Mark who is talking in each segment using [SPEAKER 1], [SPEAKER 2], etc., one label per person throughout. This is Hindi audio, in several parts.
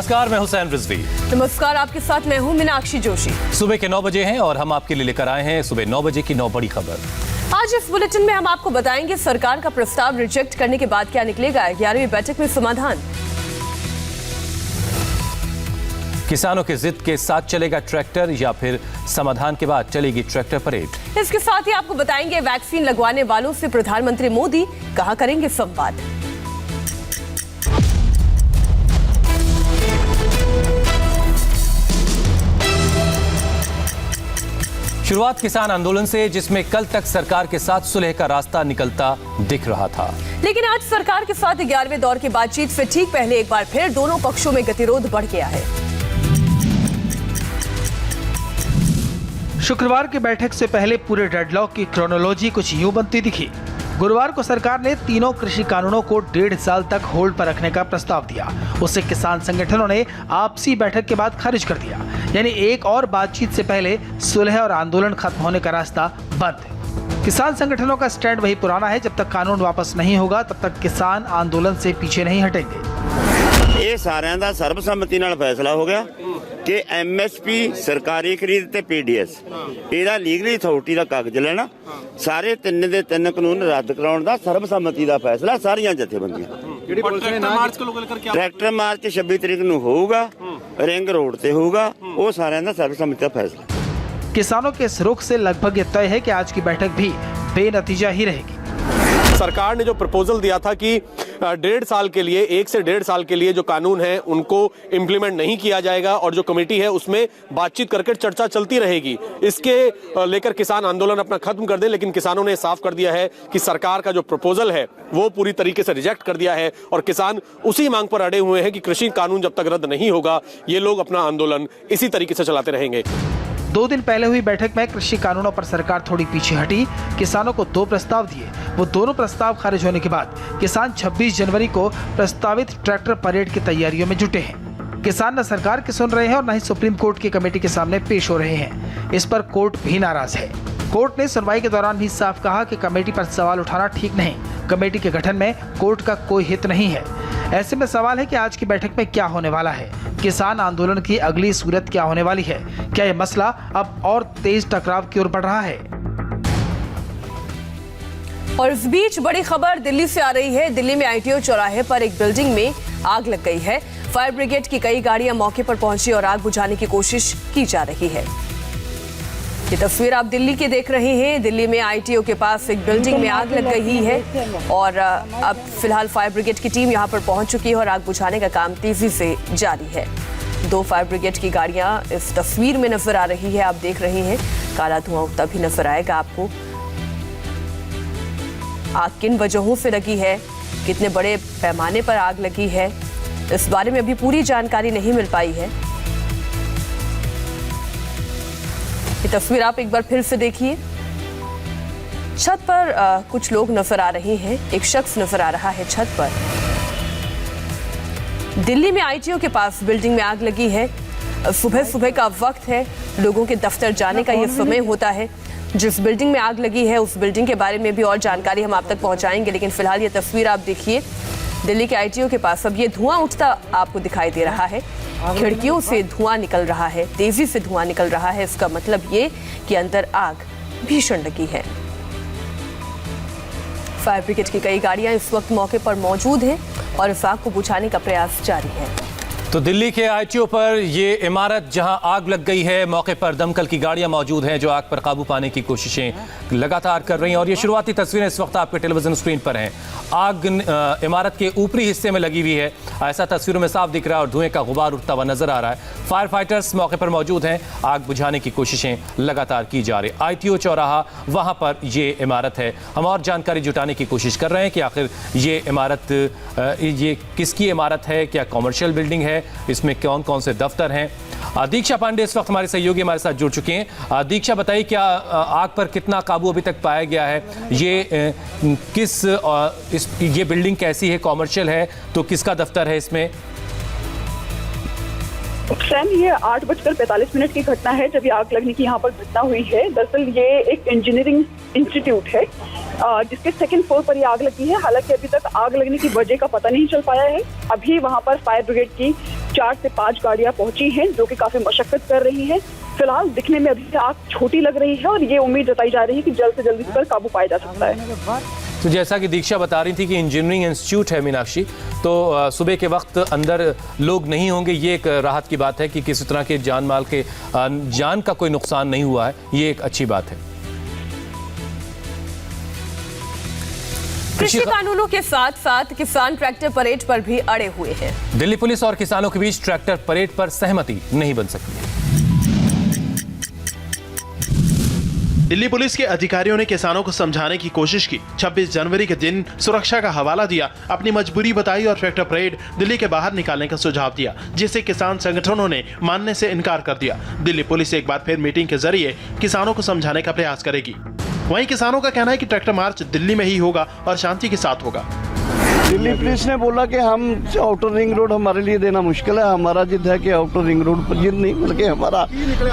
[SPEAKER 1] नमस्कार, मैं हुसैन रिजवी।
[SPEAKER 2] नमस्कार, आपके साथ मैं हूं मीनाक्षी जोशी।
[SPEAKER 1] सुबह के 9 बजे हैं और हम आपके लिए लेकर आए हैं सुबह 9 बजे की 9 बड़ी खबर।
[SPEAKER 2] आज इस बुलेटिन में हम आपको बताएंगे सरकार का प्रस्ताव रिजेक्ट करने के बाद क्या निकलेगा 11वीं बैठक में समाधान।
[SPEAKER 1] किसानों के जिद के साथ चलेगा ट्रैक्टर या फिर समाधान के बाद चलेगी ट्रैक्टर परेड।
[SPEAKER 2] इसके साथ ही आपको बताएंगे वैक्सीन लगवाने वालों से प्रधानमंत्री मोदी कहां करेंगे संवाद।
[SPEAKER 1] शुरुआत किसान आंदोलन से, जिसमें कल तक सरकार के साथ सुलह का रास्ता निकलता दिख रहा था,
[SPEAKER 2] लेकिन आज सरकार के साथ 11वें दौर की बातचीत से ठीक पहले एक बार फिर दोनों पक्षों में गतिरोध बढ़ गया है।
[SPEAKER 3] शुक्रवार की बैठक से पहले पूरे डेडलॉक की क्रोनोलॉजी कुछ यूं बनती दिखी। गुरुवार को सरकार ने तीनों कृषि कानूनों को 1.5 साल तक होल्ड पर रखने का प्रस्ताव दिया। उसे किसान संगठनों ने आपसी बैठक के बाद खारिज कर दिया। यानी एक और बातचीत से पहले सुलह और आंदोलन खत्म होने का रास्ता बंद। किसान संगठनों का स्टैंड वही पुराना है, जब तक कानून वापस नहीं होगा तब तक किसान आंदोलन से पीछे नहीं हटेंगे।
[SPEAKER 4] ਇਹ ਸਾਰਿਆਂ ਦਾ ਸਰਬਸੰਮਤੀ ਨਾਲ ਫੈਸਲਾ ਹੋ ਗਿਆ ਕਿ ਐਮਐਸਪੀ ਸਰਕਾਰੀ ਖਰੀਦ ਤੇ ਪੀਡੀਐਸ ਇਹਦਾ ਲੀਗਲੀ ਅਥਾਰਟੀ ਦਾ ਕਾਗਜ਼ ਲੈਣਾ, ਸਾਰੇ ਤਿੰਨ ਦੇ ਤਿੰਨ ਕਾਨੂੰਨ ਰੱਦ ਕਰਾਉਣ ਦਾ ਸਰਬਸੰਮਤੀ ਦਾ ਫੈਸਲਾ ਸਾਰੀਆਂ ਜਥੇਬੰਦੀਆਂ। ਜਿਹੜੀ ਪੁਲਿਸ ਨੇ ਮਾਰਚ को लेकर क्या ट्रैक्टर मार्च 26 तरीक ਨੂੰ ਹੋਊਗਾ, ਰਿੰਗ ਰੋਡ ਤੇ ਹੋਊਗਾ, ਉਹ ਸਾਰਿਆਂ ਦਾ ਸਰਬਸੰਮਤੀ ਦਾ फैसला।
[SPEAKER 3] किसानों के इस रुख से लगभग ये तय है कि आज की बैठक भी बेनतीजा ही रहेगी।
[SPEAKER 5] सरकार ने जो प्रपोजल दिया था कि 1.5 साल के लिए 1 से 1.5 साल के लिए जो कानून है उनको इम्प्लीमेंट नहीं किया जाएगा और जो कमेटी है उसमें बातचीत करके चर्चा चलती रहेगी, इसके लेकर किसान आंदोलन अपना खत्म कर दें। लेकिन किसानों ने साफ कर दिया है कि सरकार का जो प्रपोजल है वो पूरी तरीके से रिजेक्ट कर दिया है और किसान उसी मांग पर अड़े हुए हैं कि कृषि कानून जब तक रद्द नहीं होगा ये लोग अपना आंदोलन इसी तरीके से चलाते रहेंगे।
[SPEAKER 3] 2 दिन पहले हुई बैठक में कृषि कानूनों पर सरकार थोड़ी पीछे हटी। किसानों को 2 प्रस्ताव दिए। वो दोनों प्रस्ताव खारिज होने के बाद किसान 26 जनवरी को प्रस्तावित ट्रैक्टर परेड की तैयारियों में जुटे हैं। किसान न सरकार की सुन रहे हैं और न ही सुप्रीम कोर्ट की कमेटी के सामने पेश हो रहे हैं। इस पर कोर्ट भी नाराज है। कोर्ट ने सुनवाई के दौरान भी साफ कहा कि कमेटी पर सवाल उठाना ठीक नहीं। कमेटी के गठन में कोर्ट का कोई हित नहीं है। ऐसे में सवाल है कि आज की बैठक में क्या होने वाला है। किसान आंदोलन की अगली सूरत क्या होने वाली है। क्या यह मसला अब और तेज टकराव की ओर बढ़ रहा है।
[SPEAKER 2] और इस बीच बड़ी खबर दिल्ली से आ रही है। दिल्ली में आईटीओ चौराहे पर एक बिल्डिंग में आग लग गई है। फायर ब्रिगेड की कई गाड़ियां मौके पर पहुंची और आग बुझाने की कोशिश की जा रही है। ये तस्वीर आप दिल्ली की देख रहे हैं। दिल्ली में आईटीओ के पास एक बिल्डिंग में आग लग गई है और अब फिलहाल फायर ब्रिगेड की टीम यहां पर पहुंच चुकी है और आग बुझाने का काम तेजी से जारी है। 2 फायर ब्रिगेड की गाड़ियां इस तस्वीर में नजर आ रही है, आप देख रहे हैं। काला धुआं उठता भी नजर आएगा आपको। आग किन वजहों से लगी है, कितने बड़े पैमाने पर आग लगी है, इस बारे में अभी पूरी जानकारी नहीं मिल पाई है। ये तस्वीर आप एक बार फिर से देखिए। छत पर कुछ लोग नजर आ रहे हैं, एक शख्स नजर आ रहा है छत पर। दिल्ली में आईटीओ के पास बिल्डिंग में आग लगी है। सुबह सुबह का वक्त है, लोगों के दफ्तर जाने का ये समय होता है। जिस बिल्डिंग में आग लगी है उस बिल्डिंग के बारे में भी और जानकारी हम आप तक पहुंचाएंगे, लेकिन फिलहाल ये तस्वीर आप देखिए दिल्ली के आईटीओ के पास। अब ये धुआं उठता आपको दिखाई दे रहा है, खिड़कियों से धुआं निकल रहा है, तेजी से धुआं निकल रहा है। इसका मतलब ये कि अंदर आग भीषण लगी है। फायर ब्रिगेड की कई गाड़ियां इस वक्त मौके पर मौजूद हैं और इस आग को बुझाने का प्रयास जारी है।
[SPEAKER 1] तो दिल्ली के आईटीओ पर ये इमारत जहां आग लग गई है, मौके पर दमकल की गाड़ियां मौजूद हैं जो आग पर काबू पाने की कोशिशें लगातार कर रही हैं। और ये शुरुआती तस्वीरें इस वक्त आपके टेलीविजन स्क्रीन पर हैं। आग इमारत के ऊपरी हिस्से में लगी हुई है, ऐसा तस्वीरों में साफ दिख रहा है और धुएं का गुबार उठता हुआ नजर आ रहा है। फायर फाइटर्स मौके पर मौजूद हैं, आग बुझाने की कोशिशें लगातार की जा रही। आईटीओ चौराहा, वहां पर ये इमारत है। हम और जानकारी जुटाने की कोशिश कर रहे हैं कि आखिर ये इमारत ये किसकी इमारत है, क्या कॉमर्शियल बिल्डिंग है, इसमें कौन कौन से दफ्तर हैं। दीक्षा पांडे इस वक्त हमारे सहयोगी हमारे साथ जुड़ चुके हैं। दीक्षा, बताइए क्या आग पर कितना काबू अभी तक पाया गया है, ये बिल्डिंग कैसी है, कॉमर्शियल है तो किसका दफ्तर है इसमें?
[SPEAKER 6] सैम, ये 8:45 की घटना है जब ये आग लगने की यहाँ पर घटना हुई है। दरअसल ये एक इंजीनियरिंग इंस्टीट्यूट है जिसके 2nd फ्लोर पर ये आग लगी है। हालांकि अभी तक आग लगने की वजह का पता नहीं चल पाया है। अभी वहाँ पर फायर ब्रिगेड की 4 से 5 गाड़ियां पहुंची हैं जो कि काफी मशक्कत कर रही हैं। फिलहाल दिखने में अभी आग छोटी लग रही है और ये उम्मीद जताई जा रही है कि जल्द से जल्द इस पर काबू पाया जा सकता है।
[SPEAKER 1] तो जैसा कि दीक्षा बता रही थी कि इंजीनियरिंग इंस्टीट्यूट है मीनाक्षी, तो सुबह के वक्त अंदर लोग नहीं होंगे, ये एक राहत की बात है कि किसी तरह के जान माल के जान का कोई नुकसान नहीं हुआ है, ये एक अच्छी बात है।
[SPEAKER 2] कृषि कानूनों के साथ साथ किसान ट्रैक्टर परेड पर भी अड़े हुए हैं।
[SPEAKER 1] दिल्ली पुलिस और किसानों के बीच ट्रैक्टर परेड पर सहमति नहीं बन सकती।
[SPEAKER 7] दिल्ली पुलिस के अधिकारियों ने किसानों को समझाने की कोशिश की। 26 जनवरी के दिन सुरक्षा का हवाला दिया, अपनी मजबूरी बताई और ट्रैक्टर परेड दिल्ली के बाहर निकालने का सुझाव दिया, जिसे किसान संगठनों ने मानने से इनकार कर दिया। दिल्ली पुलिस एक बार फिर मीटिंग के जरिए किसानों को समझाने का प्रयास करेगी। वहीं किसानों का कहना है कि ट्रैक्टर मार्च दिल्ली में ही होगा और शांति के साथ होगा।
[SPEAKER 8] दिल्ली पुलिस ने बोला कि हम आउटर रिंग रोड हमारे लिए देना मुश्किल है। हमारा जिद है कि आउटर रिंग रोड पर, जिद नहीं बल्कि हमारा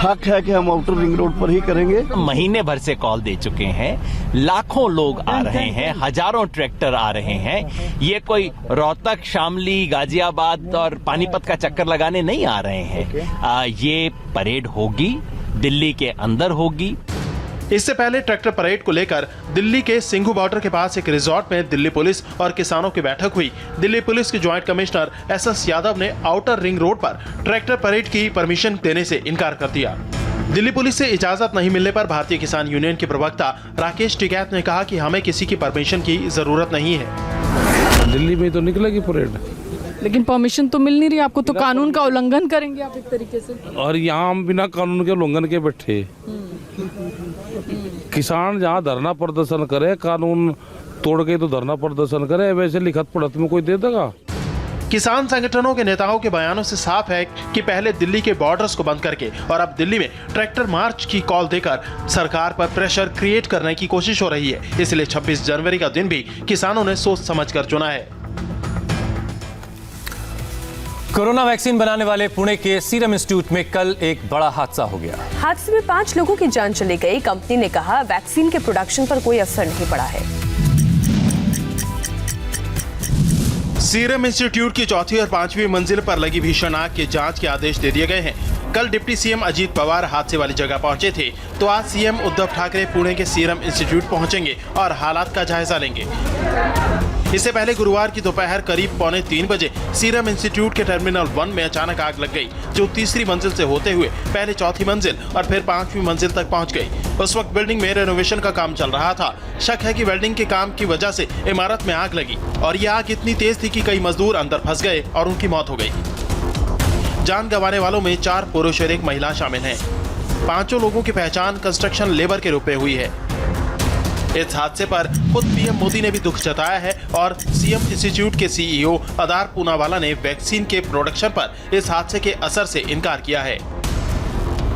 [SPEAKER 8] हक है कि हम आउटर रिंग रोड पर ही करेंगे।
[SPEAKER 9] महीने भर से कॉल दे चुके हैं, लाखों लोग आ रहे हैं, हजारों ट्रैक्टर आ रहे हैं। ये कोई रोहतक, शामली, गाजियाबाद और पानीपत का चक्कर लगाने नहीं आ रहे हैं। ये परेड होगी, दिल्ली के अंदर होगी।
[SPEAKER 7] इससे पहले ट्रैक्टर परेड को लेकर दिल्ली के सिंघू बॉर्डर के पास एक रिजॉर्ट में दिल्ली पुलिस और किसानों की बैठक हुई। दिल्ली पुलिस के ज्वाइंट कमिश्नर एस यादव ने आउटर रिंग रोड पर ट्रैक्टर परेड की परमिशन देने से इनकार कर दिया। दिल्ली पुलिस से इजाजत नहीं मिलने पर भारतीय किसान यूनियन के प्रवक्ता राकेश टिकैत ने कहा कि हमें किसी की परमिशन की जरूरत नहीं है।
[SPEAKER 10] दिल्ली में तो निकलेगी परेड,
[SPEAKER 11] लेकिन परमिशन तो मिल नहीं रही आपको, तो कानून का उल्लंघन करेंगे आप एक तरीके से।
[SPEAKER 10] और यहाँ हम बिना कानून के उल्लंघन के बैठे। किसान जहाँ धरना प्रदर्शन करे, कानून तोड़ के तो धरना प्रदर्शन करे, वैसे लिखत पढ़त में कोई दे देगा?
[SPEAKER 7] किसान संगठनों के नेताओं के बयानों से साफ है कि पहले दिल्ली के बॉर्डर्स को बंद करके और अब दिल्ली में ट्रैक्टर मार्च की कॉल देकर सरकार पर प्रेशर क्रिएट करने की कोशिश हो रही है। इसलिए 26 जनवरी का दिन भी किसानों ने सोच समझकर चुना है।
[SPEAKER 1] कोरोना वैक्सीन बनाने वाले पुणे के सीरम इंस्टीट्यूट में कल एक बड़ा हादसा हो गया।
[SPEAKER 2] हादसे में 5 लोगों की जान चली गई। कंपनी ने कहा वैक्सीन के प्रोडक्शन पर कोई असर नहीं पड़ा है।
[SPEAKER 7] सीरम इंस्टीट्यूट की 4वीं और 5वीं मंजिल पर लगी भीषण आग की जांच के आदेश दे दिए गए हैं। कल डिप्टी सीएम अजीत पवार हादसे वाली जगह पहुंचे थे, तो आज सीएम उद्धव ठाकरे पुणे के सीरम इंस्टीट्यूट पहुंचेंगे और हालात का जायजा लेंगे। इससे पहले गुरुवार की दोपहर करीब 2:45 बजे सीरम इंस्टीट्यूट के टर्मिनल 1 में अचानक आग लग गई, जो तीसरी मंजिल से होते हुए पहले 4थी मंजिल और फिर 5वीं मंजिल तक पहुंच गई। उस वक्त बिल्डिंग में रेनोवेशन का काम चल रहा था। शक है कि वेल्डिंग के काम की वजह से इमारत में आग लगी और ये आग इतनी तेज थी कि कई मजदूर अंदर फंस गए और उनकी मौत हो गई। जान गंवाने वालों में 4 पुरुष और 1 महिला शामिल हैं। 5 लोगों की पहचान कंस्ट्रक्शन लेबर के रूप में हुई है। इस हादसे पर खुद पीएम मोदी ने भी दुख जताया है और सीएम इंस्टीट्यूट के सीईओ अदार पूनावाला ने वैक्सीन के प्रोडक्शन पर इस हादसे के असर से इनकार किया है।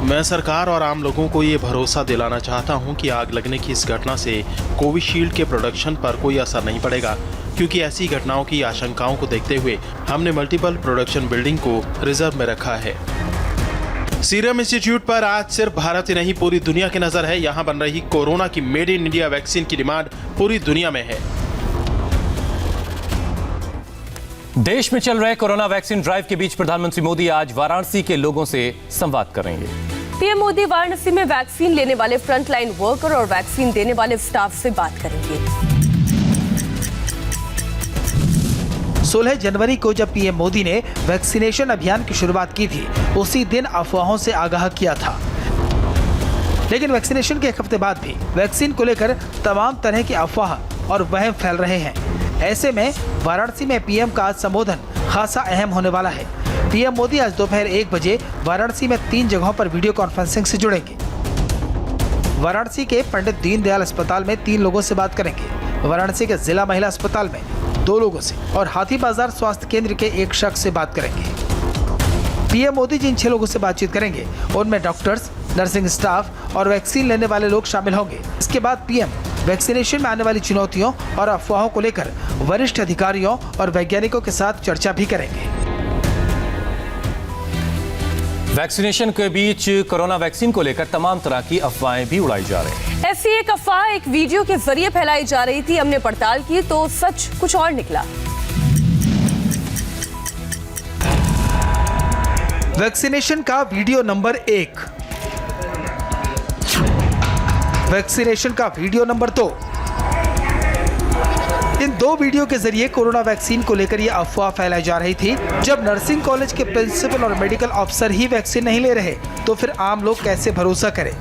[SPEAKER 7] मैं सरकार और आम लोगों को ये भरोसा दिलाना चाहता हूं कि आग लगने की इस घटना से कोविशील्ड के प्रोडक्शन पर कोई असर नहीं पड़ेगा, क्योंकि ऐसी घटनाओं की आशंकाओं को देखते हुए हमने मल्टीपल प्रोडक्शन बिल्डिंग को रिजर्व में रखा है। सीरम इंस्टीट्यूट पर आज सिर्फ भारत ही नहीं पूरी दुनिया की नजर है। यहाँ बन रही कोरोना की मेड इन इंडिया वैक्सीन की डिमांड पूरी दुनिया में है।
[SPEAKER 1] देश में चल रहे कोरोना वैक्सीन ड्राइव के बीच प्रधानमंत्री मोदी आज वाराणसी के लोगों से संवाद करेंगे।
[SPEAKER 2] पीएम मोदी वाराणसी में वैक्सीन लेने वाले फ्रंटलाइन वर्कर और वैक्सीन देने वाले स्टाफ से बात करेंगे।
[SPEAKER 3] 16 जनवरी को जब पीएम मोदी ने वैक्सीनेशन अभियान की शुरुआत की थी, उसी दिन अफवाहों से आगाह किया था। लेकिन वैक्सीनेशन के एक हफ्ते बाद भी वैक्सीन को लेकर तमाम तरह की अफवाह और वहम फैल रहे हैं। ऐसे में वाराणसी में पीएम का आज संबोधन खासा अहम होने वाला है। पीएम मोदी आज दोपहर 1 बजे वाराणसी में 3 जगहों पर वीडियो कॉन्फ्रेंसिंग से जुड़ेंगे। वाराणसी के पंडित दीनदयाल अस्पताल में 3 लोगों से बात करेंगे, वाराणसी के जिला महिला अस्पताल में 2 लोगों से और हाथी बाजार स्वास्थ्य केंद्र के 1 शख्स से बात करेंगे। पीएम मोदी जिन 6 लोगों से बातचीत करेंगे उनमें डॉक्टर्स, नर्सिंग स्टाफ और वैक्सीन लेने वाले लोग शामिल होंगे। इसके बाद पीएम वैक्सीनेशन में आने वाली चुनौतियों और अफवाहों को लेकर वरिष्ठ अधिकारियों और वैज्ञानिकों के साथ चर्चा भी करेंगे।
[SPEAKER 1] वैक्सीनेशन के बीच कोरोना वैक्सीन को लेकर तमाम तरह की अफवाहें भी उड़ाई जा रही हैं।
[SPEAKER 2] ऐसी एक अफवाह एक वीडियो के जरिए फैलाई जा रही थी। हमने पड़ताल की तो सच कुछ और निकला।
[SPEAKER 3] वैक्सीनेशन का वीडियो नंबर 1, वैक्सीनेशन का वीडियो नंबर 2। इन 2 वीडियो के जरिए कोरोना वैक्सीन को लेकर यह अफवाह फैलाई जा रही थी। जब नर्सिंग कॉलेज के प्रिंसिपल और मेडिकल ऑफिसर ही वैक्सीन नहीं ले रहे तो फिर आम लोग कैसे भरोसा करें।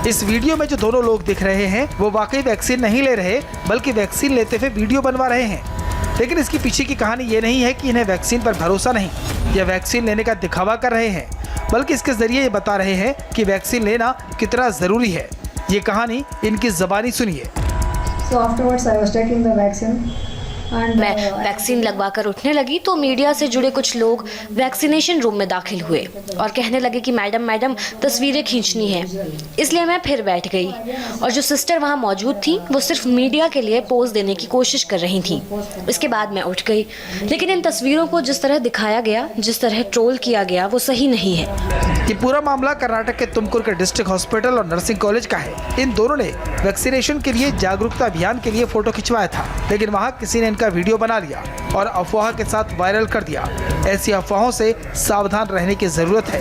[SPEAKER 3] इस वीडियो में जो दोनों लोग दिख रहे हैं वो वाकई वैक्सीन नहीं ले रहे बल्कि वैक्सीन लेते हुए वीडियो बनवा रहे हैं। लेकिन इसकी पीछे की कहानी ये नहीं है कि इन्हें वैक्सीन पर भरोसा नहीं या वैक्सीन लेने का दिखावा कर रहे हैं, बल्कि इसके जरिए ये बता रहे हैं कि वैक्सीन लेना कितना जरूरी है। ये कहानी इनकी ज़बानी सुनिए।
[SPEAKER 12] मैं वैक्सीन लगवा कर उठने लगी तो मीडिया से जुड़े कुछ लोग वैक्सीनेशन रूम में दाखिल हुए और कहने लगे कि मैडम तस्वीरें खींचनी है। इसलिए मैं फिर बैठ गई और जो सिस्टर वहाँ मौजूद थी वो सिर्फ मीडिया के लिए पोज देने की कोशिश कर रही थी। इसके बाद मैं उठ गई, लेकिन इन तस्वीरों को जिस तरह दिखाया गया, जिस तरह ट्रोल किया गया, वो सही नहीं है।
[SPEAKER 3] ये पूरा मामला कर्नाटक के तुमकुर के डिस्ट्रिक्ट हॉस्पिटल और नर्सिंग कॉलेज का है। इन दोनों ने वैक्सीनेशन के लिए जागरूकता अभियान के लिए फोटो खिंचवाया था, लेकिन वहाँ किसी ने इनका वीडियो बना लिया और अफवाह के साथ वायरल कर दिया। ऐसी अफवाहों से सावधान रहने की जरूरत है।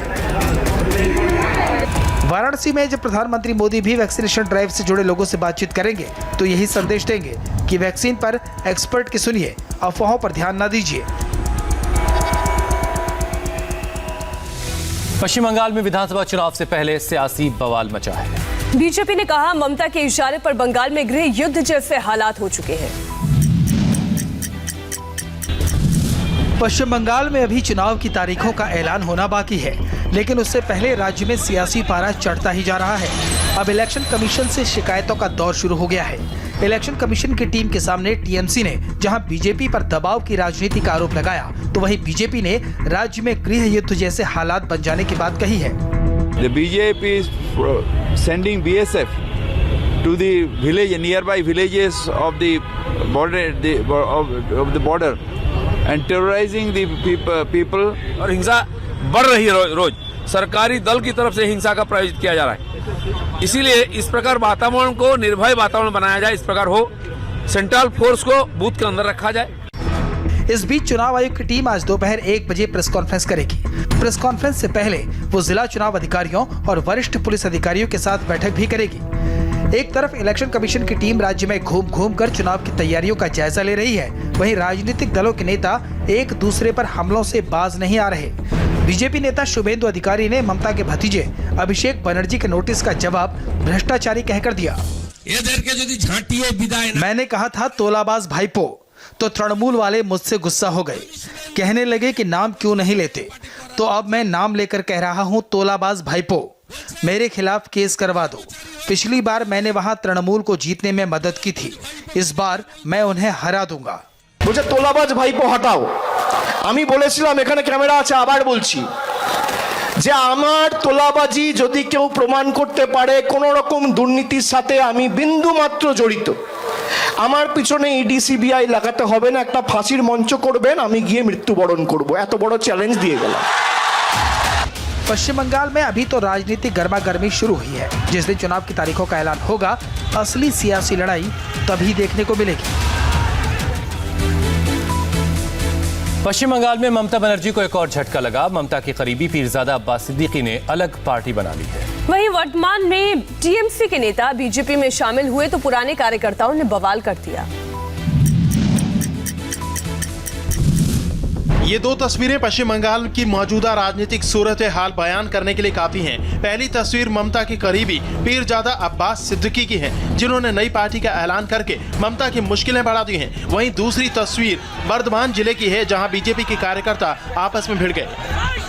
[SPEAKER 3] वाराणसी में जब प्रधानमंत्री मोदी भी वैक्सीनेशन ड्राइव से जुड़े लोगों से बातचीत करेंगे तो यही संदेश देंगे कि वैक्सीन पर एक्सपर्ट की सुनिए, अफवाहों पर ध्यान न दीजिए।
[SPEAKER 1] पश्चिम बंगाल में विधानसभा चुनाव से पहले सियासी बवाल मचा है।
[SPEAKER 2] बीजेपी ने कहा ममता के इशारे पर बंगाल में गृह युद्ध जैसे हालात हो चुके हैं।
[SPEAKER 3] पश्चिम बंगाल में अभी चुनाव की तारीखों का ऐलान होना बाकी है, लेकिन उससे पहले राज्य में सियासी पारा चढ़ता ही जा रहा है। अब इलेक्शन कमीशन से शिकायतों का दौर शुरू हो गया है। इलेक्शन कमीशन की टीम के सामने टीएमसी ने जहां बीजेपी पर दबाव की राजनीति का आरोप लगाया, तो वहीं बीजेपी ने राज्य में गृह युद्ध जैसे हालात बन जाने की बात कही है।
[SPEAKER 13] The BJP is sending BSF to the village, nearby villages of the border, and terrorizing the people.
[SPEAKER 10] और हिंसा बढ़ रही है रोज। सरकारी दल की तरफ से हिंसा का प्रयोजित किया जा रहा है। इसीलिए इस प्रकार वातावरण को निर्भय वातावरण बनाया जाए, इस प्रकार हो, सेंट्रल फोर्स को बूथ के अंदर रखा जाए।
[SPEAKER 3] इस बीच चुनाव आयोग की टीम आज दोपहर 1 बजे प्रेस कॉन्फ्रेंस करेगी। प्रेस कॉन्फ्रेंस से पहले वो जिला चुनाव अधिकारियों और वरिष्ठ पुलिस अधिकारियों के साथ बैठक भी करेगी। एक तरफ इलेक्शन कमीशन की टीम राज्य में घूम घूम कर चुनाव की तैयारियों का जायजा ले रही है, वहीं राजनीतिक दलों के नेता एक दूसरे पर हमलों से बाज नहीं आ रहे। बीजेपी नेता शुभेंदु अधिकारी ने ममता के भतीजे अभिषेक बनर्जी के नोटिस का जवाब भ्रष्टाचारी कहकर दिया। मैंने कहा था तोलाबाज भाईपो, तो तृणमूल वाले मुझसे गुस्सा हो गए, कहने लगे कि नाम क्यों नहीं लेते। तो अब मैं नाम लेकर कह रहा हूँ तोलाबाज भाईपो, मेरे खिलाफ केस करवा दो। पिछली बार मैंने वहाँ तृणमूल को जीतने में मदद की थी, इस बार मैं उन्हें हरा दूंगा।
[SPEAKER 8] मुझे तोलाबाज भाईपो हटाओ। আমি বলেছিলাম এখানে ক্যামেরা আছে, আবার বলছি যে আমার তোলাবাজি যদি কেউ প্রমাণ করতে পারে কোনো রকম দুর্নীতির সাথে আমি বিন্দু মাত্র জড়িত, আমার পিছনে ইডি সিবিআই লাগাতে হবে না, একটা ফাঁসির মঞ্চ করবেন, আমি গিয়ে মৃত্যুবরণ করব। এত বড় চ্যালেঞ্জ দিয়ে গেলাম।
[SPEAKER 3] पश्चिम बंगाल में अभी तो राजनीतिक गर्मा गर्मी शुरू हुई है। जिस दिन चुनाव की तारीखों का ऐलान होगा, असली सियासी लड़ाई तभी देखने को मिलेगी।
[SPEAKER 1] पश्चिम बंगाल में ममता बनर्जी को एक और झटका लगा। ममता के करीबी पीरजादा अब्बास सिद्दीकी ने अलग पार्टी बना ली है।
[SPEAKER 2] वहीं वर्तमान में टीएमसी के नेता बीजेपी में शामिल हुए तो पुराने कार्यकर्ताओं ने बवाल कर दिया।
[SPEAKER 7] ये 2 तस्वीरें पश्चिम बंगाल की मौजूदा राजनीतिक सूरत हाल बयान करने के लिए काफी हैं। पहली तस्वीर ममता के करीबी पीरजादा अब्बास सिद्दीकी की है, जिन्होंने नई पार्टी का ऐलान करके ममता की मुश्किलें बढ़ा दी हैं। वहीं दूसरी तस्वीर बर्धमान जिले की है, जहां बीजेपी के कार्यकर्ता आपस में भिड़ गए।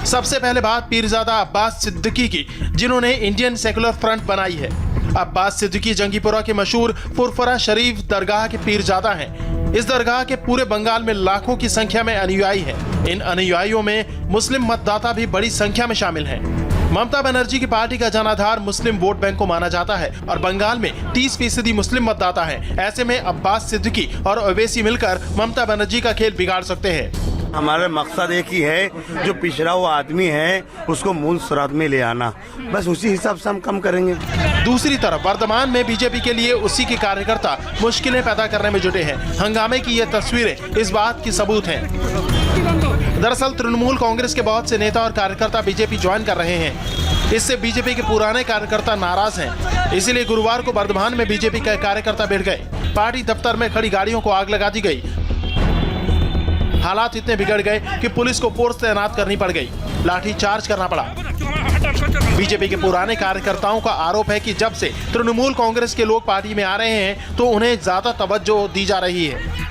[SPEAKER 7] सबसे पहले बात पीरजादा अब्बास सिद्दीकी की, जिन्होंने इंडियन सेकुलर फ्रंट बनाई है। अब्बास सिद्दीकी जंगीपुरा के मशहूर फुरफुरा शरीफ दरगाह के पीरजादा हैं। इस दरगाह के पूरे बंगाल में लाखों की संख्या में अनुयायी हैं। इन अनुयायियों में मुस्लिम मतदाता भी बड़ी संख्या में शामिल हैं। ममता बनर्जी की पार्टी का जनाधार मुस्लिम वोट बैंक को माना जाता है और बंगाल में 30% मुस्लिम मतदाता हैं। ऐसे में अब्बास सिद्दीकी और ओवैसी मिलकर ममता बनर्जी का खेल बिगाड़ सकते हैं।
[SPEAKER 4] हमारा मकसद एक ही है, जो पिछड़ा हुआ आदमी है उसको मूल सुरात में ले आना, बस उसी हिसाब से हम कम करेंगे।
[SPEAKER 7] दूसरी तरफ वर्तमान में बीजेपी के लिए उसी के कार्यकर्ता मुश्किलें पैदा करने में जुटे हैं। हंगामे की ये तस्वीरें इस बात की सबूत हैं। दरअसल तृणमूल कांग्रेस के बहुत से नेता और कार्यकर्ता बीजेपी ज्वाइन कर रहे हैं। इससे बीजेपी के पुराने कार्यकर्ता नाराज हैं। इसीलिए गुरुवार को बर्धमान में बीजेपी के कार्यकर्ता भिड़ गए। पार्टी दफ्तर में खड़ी गाड़ियों को आग लगा दी गई। हालात इतने बिगड़ गए कि पुलिस को फोर्स तैनात करनी पड़ गई, लाठी चार्ज करना पड़ा। बीजेपी के पुराने कार्यकर्ताओं का आरोप है कि जब से तृणमूल कांग्रेस के लोग पार्टी में आ रहे हैं तो उन्हें ज्यादा तवज्जो दी जा रही है।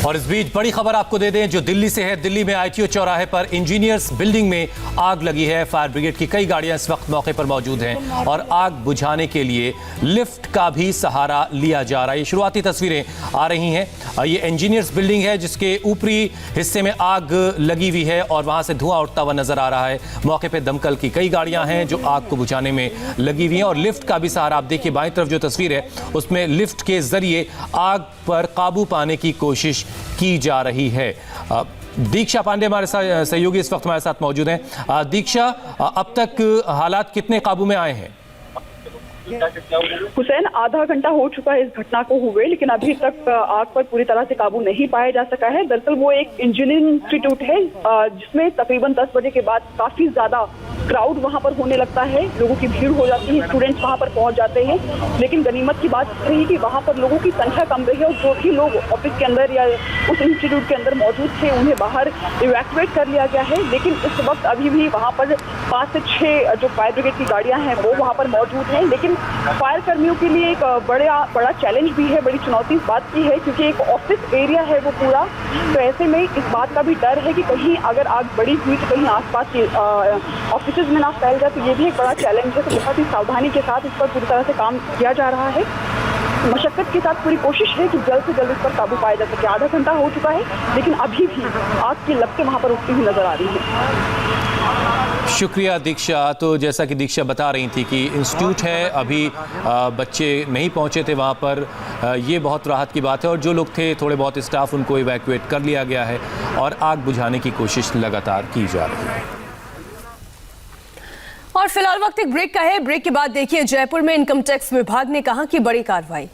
[SPEAKER 1] और इस बीच बड़ी खबर आपको दे दें जो दिल्ली से है। दिल्ली में आईटीओ चौराहे पर इंजीनियर्स बिल्डिंग में आग लगी है। फायर ब्रिगेड की कई गाड़ियां इस वक्त मौके पर मौजूद हैं और आग बुझाने के लिए लिफ्ट का भी सहारा लिया जा रहा है। ये शुरुआती तस्वीरें आ रही हैं। ये इंजीनियर्स बिल्डिंग है जिसके ऊपरी हिस्से में आग लगी हुई है और वहां से धुआं उठता हुआ नजर आ रहा है। मौके पर दमकल की कई गाड़ियां हैं जो आग को बुझाने में लगी हुई हैं और लिफ्ट का भी सहारा। आप देखिए बाईं तरफ जो तस्वीर है उसमें लिफ्ट के जरिए आग पर काबू पाने की कोशिश की जा रही है। दीक्षा पांडे हमारे साथ सहयोगी इस वक्त हमारे साथ मौजूद हैं। दीक्षा, अब तक हालात कितने काबू में आए हैं?
[SPEAKER 6] हुसैन, आधा घंटा हो चुका है इस घटना को हुए, लेकिन अभी तक आग पर पूरी तरह से काबू नहीं पाया जा सका है। दरअसल वो एक इंजीनियरिंग इंस्टीट्यूट है जिसमें तकरीबन 10 बजे के बाद काफी ज्यादा क्राउड वहां पर होने लगता है, लोगों की भीड़ हो जाती है, स्टूडेंट्स वहां पर पहुंच जाते हैं। लेकिन गनीमत की बात रही कि वहां पर लोगों की संख्या कम रही है और जो भी लोग ऑफिस के अंदर या उस इंस्टीट्यूट के अंदर मौजूद थे उन्हें बाहर इवैक्यूएट कर लिया गया है। लेकिन इस वक्त अभी भी वहां पर 5 से 6 जो फायर ब्रिगेड की गाड़ियां हैं वो वहां पर मौजूद हैं। लेकिन फायर कर्मियों के लिए एक बड़ा चैलेंज भी है, बड़ी चुनौती इस बात की है क्योंकि एक ऑफिस एरिया है वो पूरा। तो ऐसे में इस बात का भी डर है कि कहीं अगर आग बड़ी हुई तो कहीं आसपास के ऑफिस में ना फैल जाए, तो ये भी एक बड़ा चैलेंज है। तो बहुत ही सावधानी के साथ इस पर पूरी तरह से काम किया जा रहा है। मशक्कत के साथ पूरी कोशिश है कि जल्द से जल्द इस पर काबू पाया जा सके। आधा घंटा हो चुका है लेकिन अभी भी आग की लपटें वहां पर उठती हुई नजर आ रही है।
[SPEAKER 1] शुक्रिया दीक्षा। तो जैसा कि दीक्षा बता रही थी कि इंस्टीट्यूट है, अभी बच्चे नहीं पहुंचे थे वहां पर, ये बहुत राहत की बात है। और जो लोग थे थोड़े बहुत स्टाफ उनको इवैक्यूएट कर लिया गया है और आग बुझाने की कोशिश लगातार की जा रही है।
[SPEAKER 2] और फिलहाल वक्त एक ब्रेक का है। ब्रेक के बाद देखिए जयपुर में इनकम टैक्स विभाग ने कहा कि बड़ी कार्रवाई।